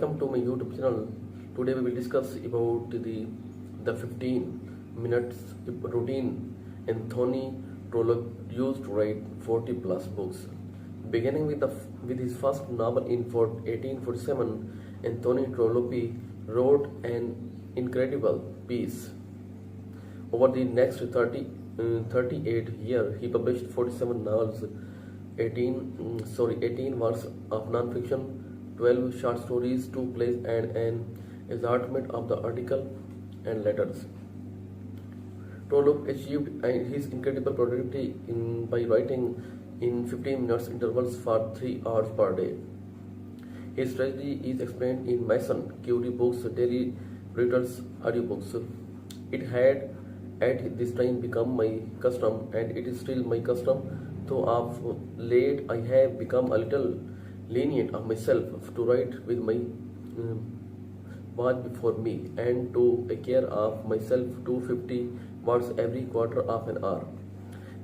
welcome to my YouTube channel. Today we will discuss about the 15 minutes routine Anthony Trollope used to write 40 plus books. Beginning with his first novel in 1847, Anthony Trollope wrote an incredible piece. Over the next 38 years, he published 47 novels, 18 works of non-fiction, 12 short stories, 2 plays, and an assortment of the article and letters. Trollope achieved his incredible productivity by writing in 15 minutes intervals for 3 hours per day. His strategy is explained in Mason Curie Books Daily Readers audiobooks. It had at this time become my custom, and it is still my custom, though of late I have become a little lenient of myself to write with my watch before me and to take care of myself 250 words every quarter of an hour.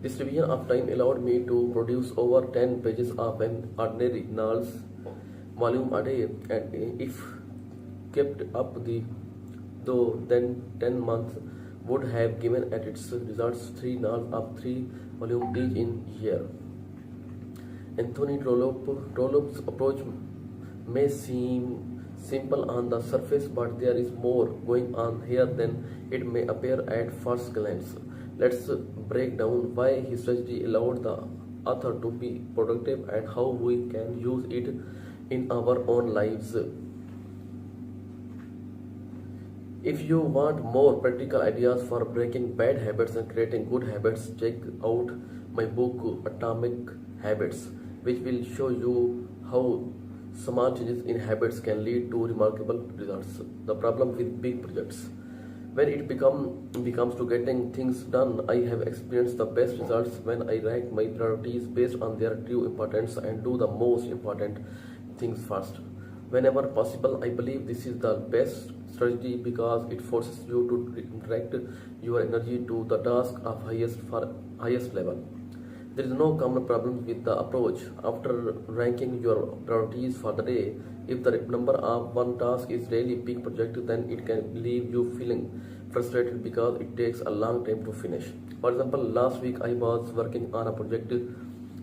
This division of time allowed me to produce over 10 pages of an ordinary novels volume a day, and if kept up though then 10 months would have given at its results 3 novels of 3 volumes each in year. Anthony Trollope's approach may seem simple on the surface, but there is more going on here than it may appear at first glance. Let's break down why his strategy allowed the author to be productive and how we can use it in our own lives. If you want more practical ideas for breaking bad habits and creating good habits, check out my book Atomic Habits, which will show you how small changes in habits can lead to remarkable results. The problem with big projects. When it becomes to getting things done, I have experienced the best results when I rank my priorities based on their true importance and do the most important things first. Whenever possible, I believe this is the best strategy because it forces you to direct your energy to the task of highest level. There is no common problem with the approach. After ranking your priorities for the day, if the number of one task is really big project, then it can leave you feeling frustrated because it takes a long time to finish. For example, last week I was working on a project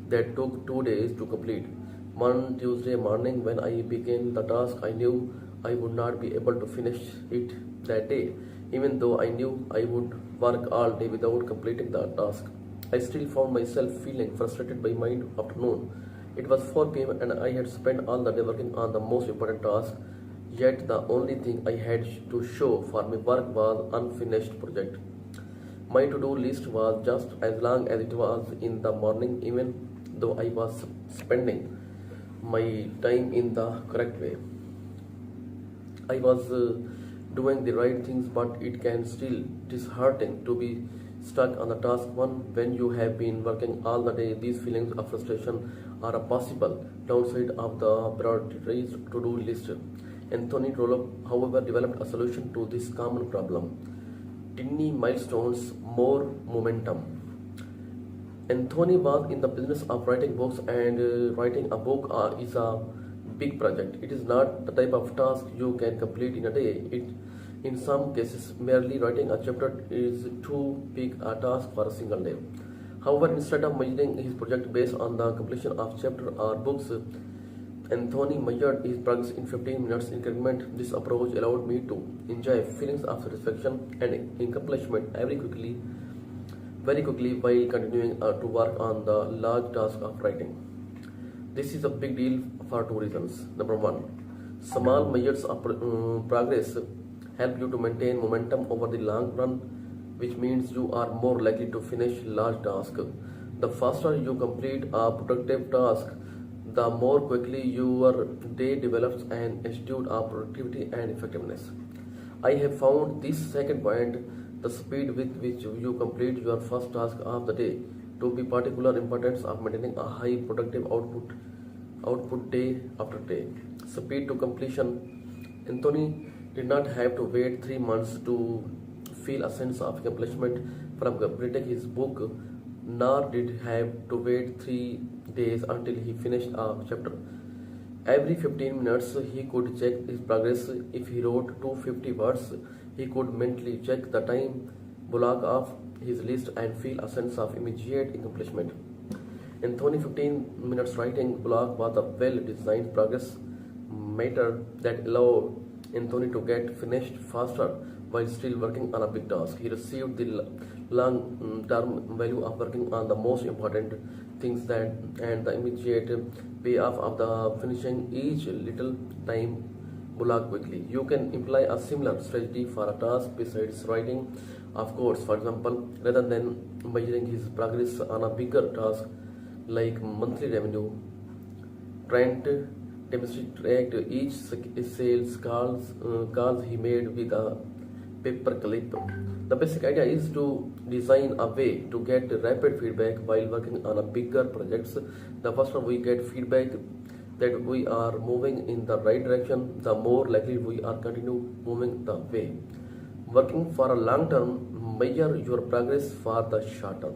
that took 2 days to complete. One Tuesday morning when I began the task, I knew I would not be able to finish it that day, even though I knew I would work all day without completing the task. I still found myself feeling frustrated by mid-afternoon. It was 4 p.m. and I had spent all the day working on the most important task, yet the only thing I had to show for my work was unfinished project. My to-do list was just as long as it was in the morning, even though I was spending my time in the correct way. I was doing the right things, but it can still disheartening to be stuck on the task one when you have been working all the day. These feelings of frustration are a possible downside of the prioritized to-do list. Anthony Trollope, however, developed a solution to this common problem. Tiny milestones, more momentum. Anthony was in the business of writing books, and writing a book is a big project. It is not the type of task you can complete in a day. In some cases, merely writing a chapter is too big a task for a single day. However, instead of measuring his project based on the completion of chapter or books, Anthony measured his progress in 15 minutes increment. This approach allowed me to enjoy feelings of satisfaction and accomplishment very quickly while continuing to work on the large task of writing. This is a big deal for 2 reasons. Number 1, small measures of progress help you to maintain momentum over the long run, which means you are more likely to finish large tasks. The faster you complete a productive task, the more quickly your day develops an attitude of productivity and effectiveness. I have found this second point, the speed with which you complete your first task of the day, to be particular importance of maintaining a high productive output day after day. Speed to completion. Anthony did not have to wait 3 months to feel a sense of accomplishment from completing his book, nor did he have to wait 3 days until he finished a chapter. Every 15 minutes, he could check his progress. If he wrote 250 words, he could mentally check the time block of his list and feel a sense of immediate accomplishment. Anthony 15 minutes writing block was a well-designed progress meter that allowed Anthony to get finished faster while still working on a big task. He received the long-term value of working on the most important things that and the immediate payoff of the finishing each little time block quickly. You can imply a similar strategy for a task besides writing. Of course, for example, rather than measuring his progress on a bigger task like monthly revenue, Trent demonstrated each sales calls he made with a paperclip. The basic idea is to design a way to get rapid feedback while working on a bigger projects. The faster we get feedback that we are moving in the right direction, the more likely we are continue moving the way. Working for a long term, measure your progress for the short term.